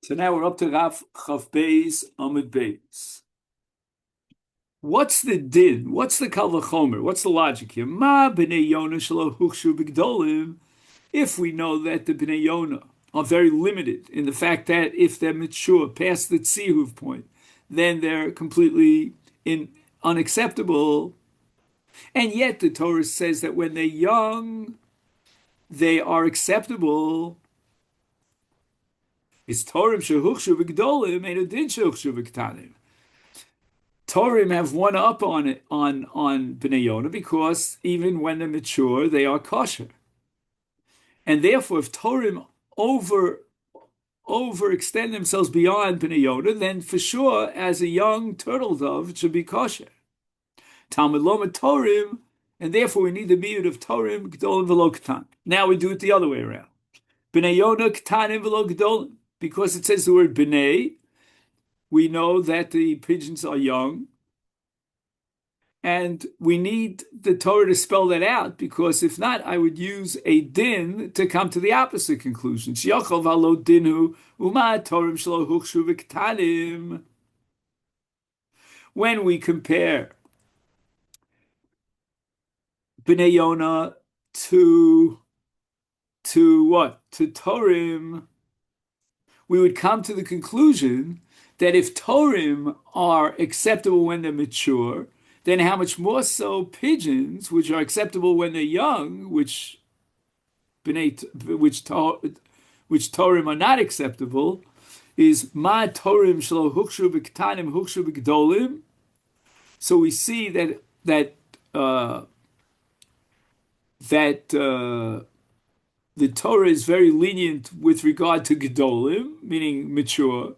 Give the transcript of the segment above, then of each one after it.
So now we're up to Rav Chav Beis Amud Beis. What's the din? What's the kal vachomer? What's the logic here? Ma b'nei Yonah shelo huchshu b'gdolim. If we know that the b'nei Yonah are very limited in the fact that if they're mature past the tzihuv point, then they're completely unacceptable. And yet the Torah says that when they're young, they are acceptable. It's Torim shehuchshu b'gdolim, and din shehuchshu b'ktanim. Torim have one up on it on Bnei Yonah because even when they're mature, they are kosher. And therefore, if Torim overextend themselves beyond Bnei Yonah, then for sure, as a young turtle dove, it should be kosher. Talmud Loma Torim, and therefore we need the miyud of Torim, Gdolim v'lo Ktan. Now we do it the other way around. Bnei Yonah Ktanim v'lo Gdolim. Because it says the word Bnei, we know that the pigeons are young, and we need the Torah to spell that out, because if not, I would use a din to come to the opposite conclusion. When we compare Bnei Yonah to what? To Torim, we would come to the conclusion that if Torim are acceptable when they're mature, then how much more so pigeons, which are acceptable when they're young, which Torim are not acceptable, is ma Torim shelo hukshu b'ktanim hukshu b'gdolim. So we see that the Torah is very lenient with regard to gedolim, meaning mature,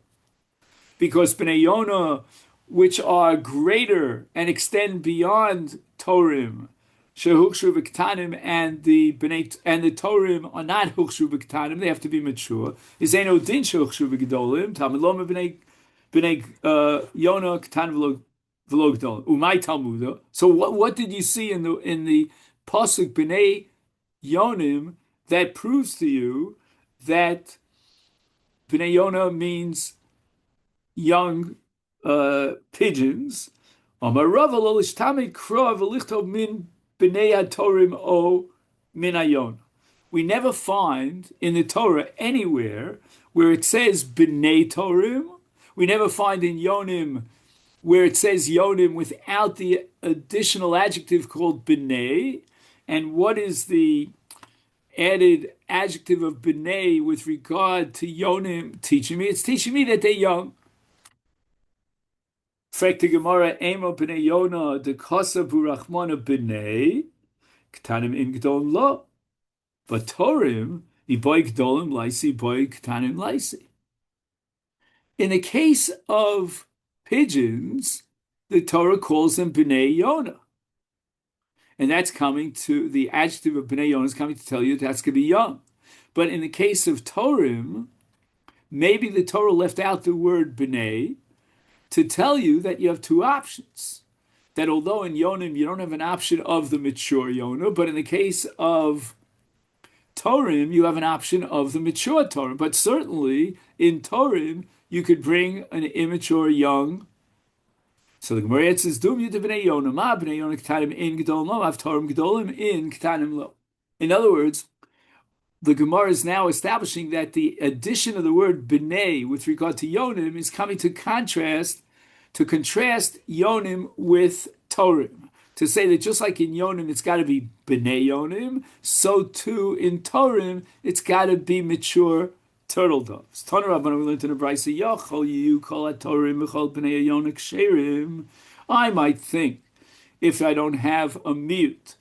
because Bnei Yonah, which are greater and extend beyond Torim, shehukshu v'ktanim, and the Torim are not hukshu v'ktanim; they have to be mature. Is eno din shehukshu v'gedolim? Talmud loma b'nei Yonah ktanim v'lo gedolim. Umay Talmuda. So what did you see in the pasuk b'nei Yonim that proves to you that Bnei Yonah means young pigeons? We never find in the Torah anywhere where it says Bnei Torim. We never find in Yonim where it says Yonim without the additional adjective called Bnei. And what is the added adjective of Bnei with regard to Yonim teaching me? It's teaching me that they're young. Frekte Gemara Emo Bnei Yonah de Kosa Burachmona Bnei Ktanim in Gdom Lo. But Torim Iboy Gdolim Laisi Boy Ktanim Laisi. In the case of pigeons, the Torah calls them Bnei Yonah. And that's coming to, the adjective of Bnei Yonah is coming to tell you that's going to be young. But in the case of Torim, maybe the Torah left out the word Bnei to tell you that you have two options. That although in Yonim you don't have an option of the mature Yonah, but in the case of Torim, you have an option of the mature Torim. But certainly in Torim, you could bring an immature young. So the Gemara says, "Dum yud b'nei Yonah, ma b'nei Yonah k'tanim in gedolim lo, av Torim gedolim in k'tanim lo." In other words, the Gemara is now establishing that the addition of the word b'nei with regard to Yonim is coming to contrast Yonim with Torim. To say that just like in Yonim it's got to be b'nei Yonim, so too in Torim it's got to be mature turtle doves. Tana Rabbanan, we learned in the Brisa, Yachol you call it Torim v'chol b'nei Yonah ksherim. I might think, if I don't have a mute,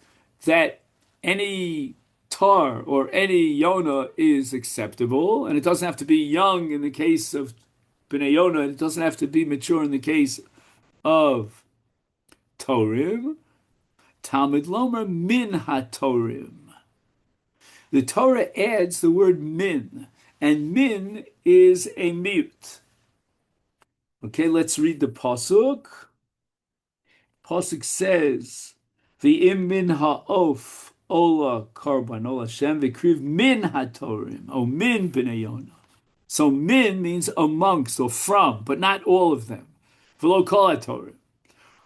that any tar or any Yonah is acceptable, and it doesn't have to be young in the case of Bnei Yonah, it doesn't have to be mature in the case of Torim. Talmud Lomer min ha-Torim. The Torah adds the word min, and min is a mute. Okay, let's read the pasuk. Pasuk says, "V'im min ha'of ola karban ola Hashem v'kriv min ha-Torim," o min b'nei Yonah. So min means amongst or from, but not all of them. V'lo kol Torah.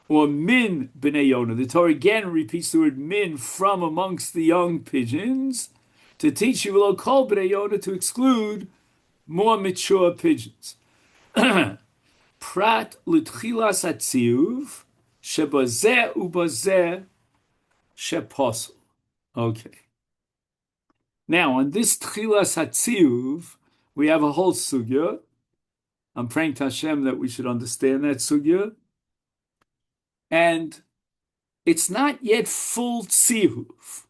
Or min b'nei Yonah. The Torah again repeats the word min, from amongst the young pigeons, to teach you v'lo kol b'nei Yonah, to exclude more mature pigeons. Prat l'tchilas hatziyuv shebazeh ubazeh sheposel. Okay. Now, on this tchilas hatziyuv, we have a whole sugya. I'm praying to Hashem that we should understand that sugya. And it's not yet full tziyuv,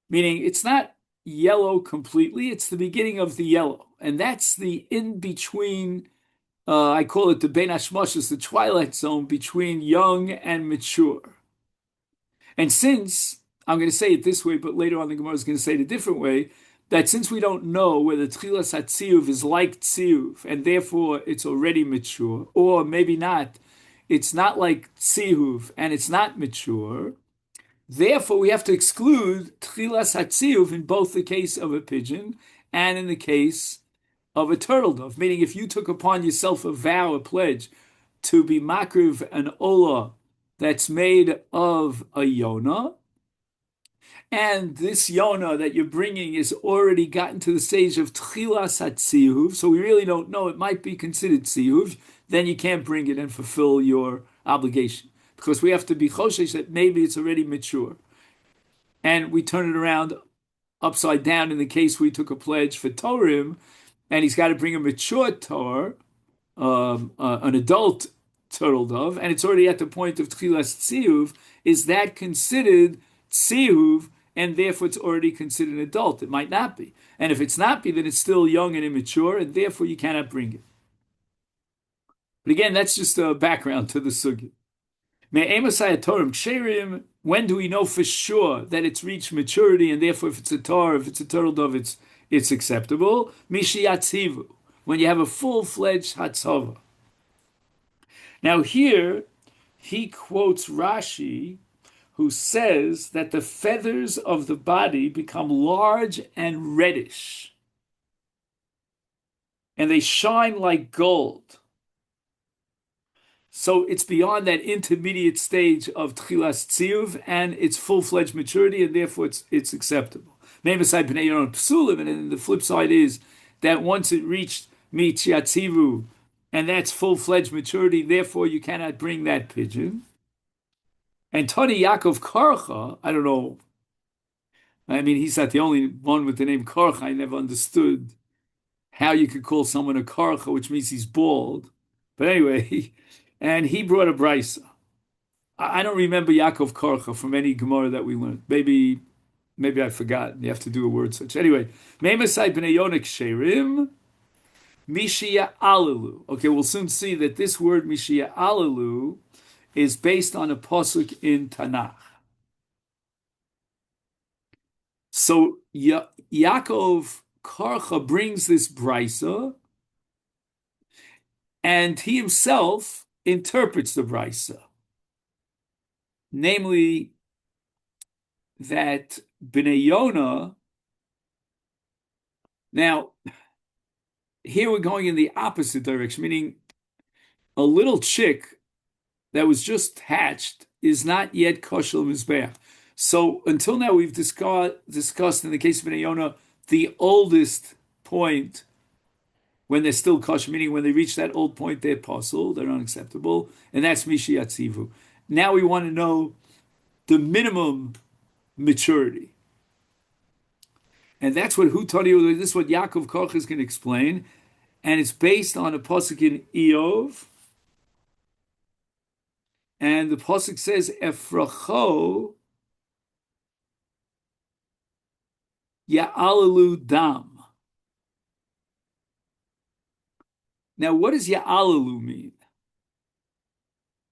meaning it's not yellow completely. It's the beginning of the yellow. And that's the in-between, I call it the Ben Hashmashos, the twilight zone between young and mature. And since, I'm going to say it this way, but later on the Gemara is going to say it a different way, that since we don't know whether Tchilas HaTziyuv is like Tziyuv, and therefore it's already mature, or maybe not, it's not like Tziyuv, and it's not mature, therefore we have to exclude Tchilas HaTziyuv in both the case of a pigeon and in the case of a turtle dove. Meaning if you took upon yourself a vow, a pledge, to be makriv an olah that's made of a Yonah, and this Yonah that you're bringing is already gotten to the stage of Tchilas HaTziyuv, so we really don't know, it might be considered Tziyuv, then you can't bring it and fulfill your obligation. Because we have to be choshesh that maybe it's already mature. And we turn it around upside down in the case we took a pledge for Torim, and he's got to bring a mature Tor, an adult turtle dove, and it's already at the point of Tchilas Tziyuv. Is that considered Tziyuv, and therefore it's already considered an adult? It might not be. And if it's not be, then it's still young and immature, and therefore you cannot bring it. But again, that's just a background to the sugya. When do we know for sure that it's reached maturity, and therefore if it's a tar, if it's a turtle dove, it's acceptable? Mishiyatzivu, when you have a full-fledged hatzava. Now here, he quotes Rashi, who says that the feathers of the body become large and reddish, and they shine like gold. So it's beyond that intermediate stage of Tchilas Tziyuv, and it's full-fledged maturity, and therefore it's acceptable. And then the flip side is that once it reached Mitziatzivu, and that's full-fledged maturity, therefore you cannot bring that pigeon. And Tani Yaakov Karcha, I don't know, I mean, he's not the only one with the name Karcha. I never understood how you could call someone a Karcha, which means he's bald. But anyway, and he brought a brisa. I don't remember Yaakov Karcha from any Gemara that we learned. Maybe I forgot. You have to do a word search. Anyway, Meimesai b'nei Yonik Sherim, Mishia Alalu. Okay, we'll soon see that this word Mishia Alalu is based on a pasuk in Tanakh. So Yaakov Karcha brings this brisa, and he himself interprets the brisa, namely that Bnei Yonah. Now, here we're going in the opposite direction, meaning a little chick that was just hatched is not yet kosher mizbeach. So until now, we've discussed in the case of Bnei Yonah the oldest point when they're still kosher, meaning when they reach that old point, they're pasul, they're unacceptable, and that's Mishiyatzivu. Now we want to know the minimum maturity. And that's what Hutani, this is what Yaakov Koch is going to explain, and it's based on a pasuk in Eov, and the pasuk says, Efracho Ya'alalu Dam. Now, what does Ya'alalu mean?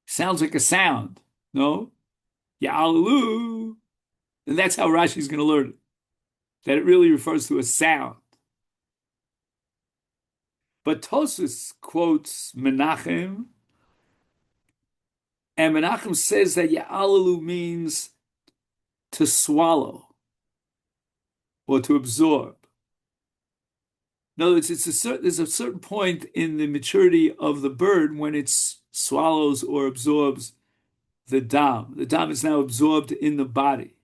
Sounds like a sound, no? Ya'alalu. And that's how Rashi is going to learn it, that it really refers to a sound. But Tosfos quotes Menachem, and Menachem says that Ya'alalu means to swallow or to absorb. No, there's a certain point in the maturity of the bird when it swallows or absorbs the dam. The dam is now absorbed in the body.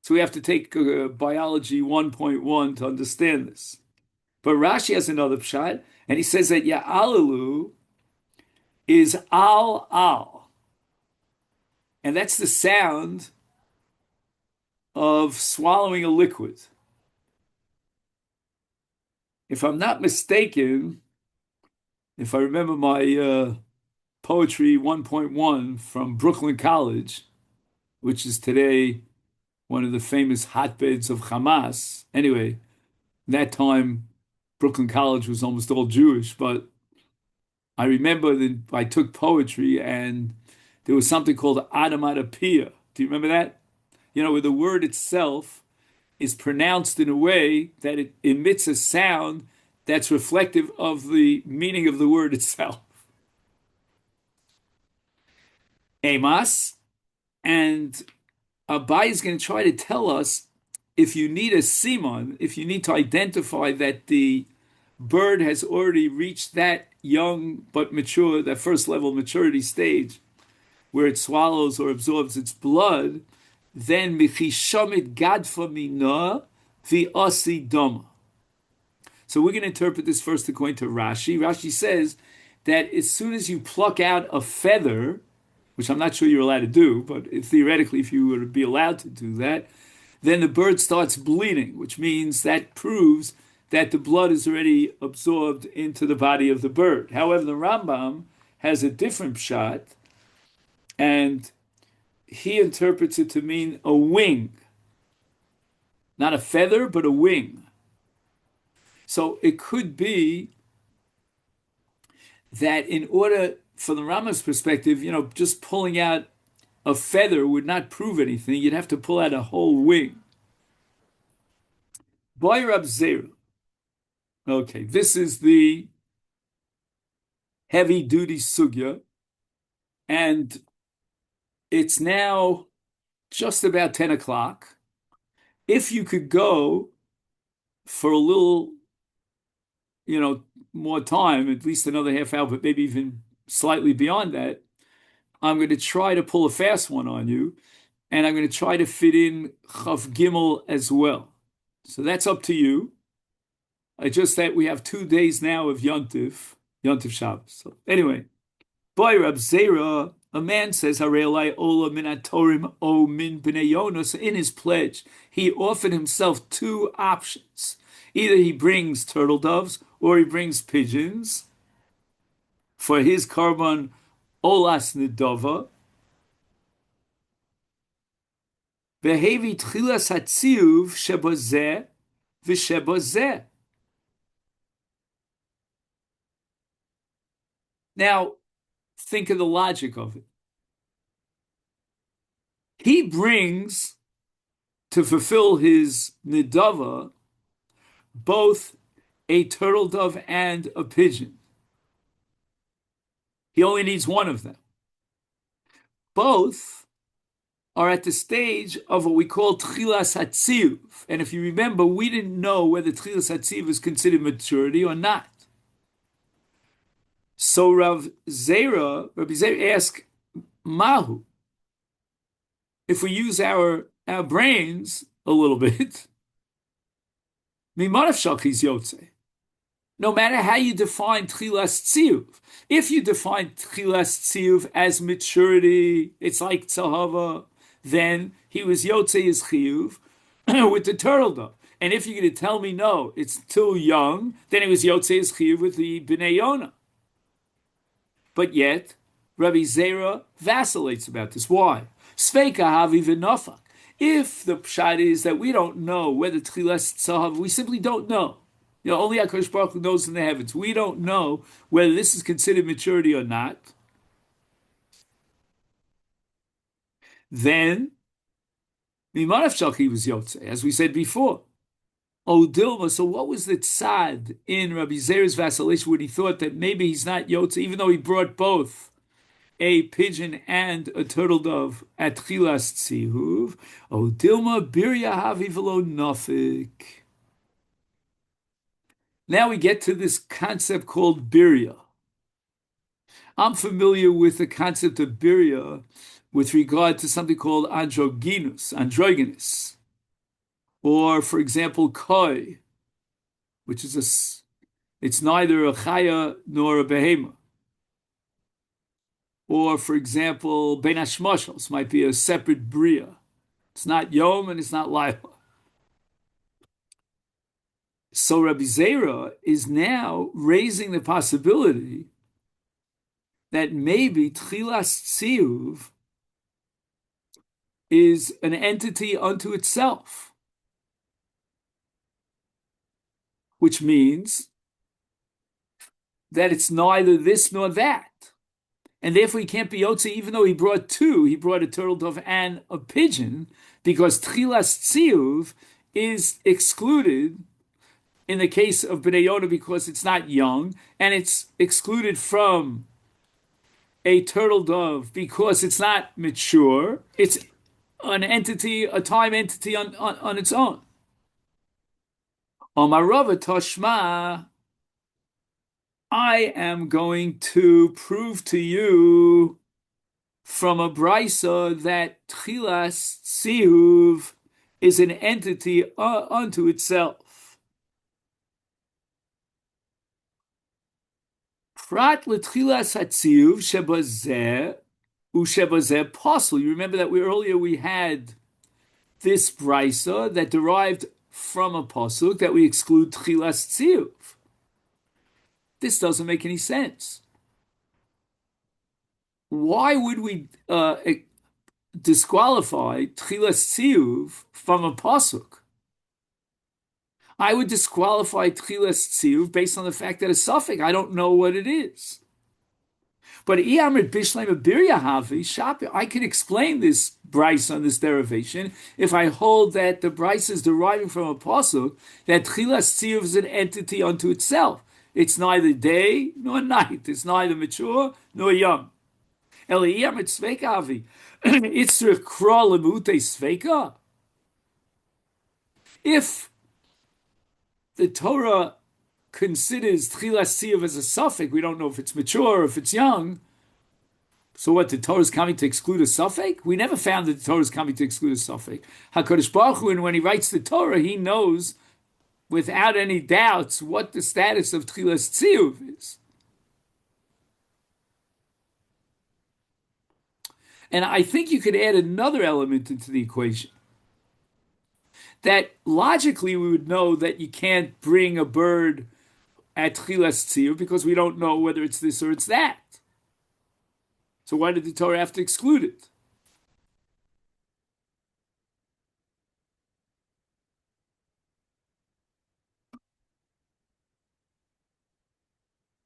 So we have to take biology 1.1 to understand this. But Rashi has another pshat, and he says that Ya'alalu is al, and that's the sound of swallowing a liquid. If I'm not mistaken, if I remember my poetry 1.1 from Brooklyn College, which is today one of the famous hotbeds of Hamas. Anyway, that time Brooklyn College was almost all Jewish, but I remember that I took poetry and there was something called onomatopoeia. Do you remember that? You know, where the word itself is pronounced in a way that it emits a sound that's reflective of the meaning of the word itself. Amos. And Abai is going to try to tell us if you need a simon, if you need to identify that the bird has already reached that young but mature, that first level maturity stage where it swallows or absorbs its blood, then michishamit gadfa mina v'asi doma. So we're going to interpret this first according to Rashi. Rashi says that as soon as you pluck out a feather, which I'm not sure you're allowed to do, but theoretically, if you were to be allowed to do that, then the bird starts bleeding, which means that proves that the blood is already absorbed into the body of the bird. However, the Rambam has a different pshat, and he interprets it to mean a wing. Not a feather, but a wing. So it could be that in order, from the Rambam's perspective, just pulling out a feather would not prove anything. You'd have to pull out a whole wing. Boy Rab Zera. Okay, this is the heavy duty sugya, and it's now just about 10 o'clock. If you could go for a little, more time, at least another half hour, but maybe even slightly beyond that, I'm going to try to pull a fast one on you, and I'm going to try to fit in Chav Gimel as well. So that's up to you. I just that we have 2 days now of Yontif Shabbos. So anyway, Boy Rab Zera, a man says, Harei Ola min atorim o min b'nei Yonah. So in his pledge, he offered himself two options. Either he brings turtle doves or he brings pigeons for his korban olas nedova. Vehevi tchilas hatziyuv shebozeh v'shebozeh. Now, think of the logic of it. He brings, to fulfill his nedava, both a turtle dove and a pigeon. He only needs one of them. Both are at the stage of what we call tchilas hatziyuv. And if you remember, we didn't know whether tchilas hatziyuv is considered maturity or not. So Rabbi Zera asked, Mahu, if we use our brains a little bit, Mimanav Shakhi's Yotze. No matter how you define Tchilas Tziyuv, if you define Tchilas Tziyuv as maturity, it's like Tzahava, then he was Yotze is Chiyuv with the turtle dove. And if you're going to tell me no, it's too young, then it was Yotze is Chiyuv with the Bnei Yonah. But yet, Rabbi Zera vacillates about this. Why? Sveika havi v'nafak. If the pshat is that we don't know whether tchilas tzahav, we simply don't know. Only HaKadosh Baruch Hu knows in the heavens. We don't know whether this is considered maturity or not. Then, Mimanav Shalchi was Yotze, as we said before. Oh, Dilma, so what was the tzad in Rabbi Zera's vacillation when he thought that maybe he's not Yotze, even though he brought both a pigeon and a turtle dove at Tchilas Tzihuv? Oh, Dilma, Birya Havi Velo Nafik. Now we get to this concept called birya. I'm familiar with the concept of birya with regard to something called androgynous, or for example, koi, which is it's neither a chaya nor a behema. Or for example, ben hashmashos might be a separate bria. It's not yom and it's not laila. So Rabbi Zera is now raising the possibility that maybe Tchilas Tziyuv is an entity unto itself, which means that it's neither this nor that. And therefore he can't be Yotze, even though he brought two. He brought a turtle dove and a pigeon, because Tchilas Tziyuv is excluded in the case of Bnei Yonah because it's not young, and it's excluded from a turtle dove because it's not mature. It's an entity, a time entity on its own. Omarava Toshma, I am going to prove to you from a brisa that Tchilas Tziyuv is an entity unto itself. Prat l'Tchilas Hatziyuv shebazeh ushebazeh pasul. You remember that earlier we had this brisa that derived from a pasuk that we exclude Tchilas Tziyuv. This doesn't make any sense. Why would we disqualify Tchilas Tziyuv from a pasuk? I would disqualify Tchilas Tziyuv based on the fact that it's suffix. I don't know what it is. But I can explain this brisa on this derivation if I hold that the brisa is deriving from a pasuk that Tchilas Tziyuv is an entity unto itself. It's neither day nor night. It's neither mature nor young. If the Torah considers Tchilas Tziyuv as a suffix, we don't know if it's mature or if it's young. So what, the Torah is coming to exclude a suffix? We never found that the Torah is coming to exclude a suffix. HaKadosh Baruch Hu, and when he writes the Torah, he knows without any doubts what the status of Tchilas Tziyuv is. And I think you could add another element into the equation. That logically we would know that you can't bring a bird at Tchilas Tziyuv because we don't know whether it's this or it's that. So why did the Torah have to exclude it?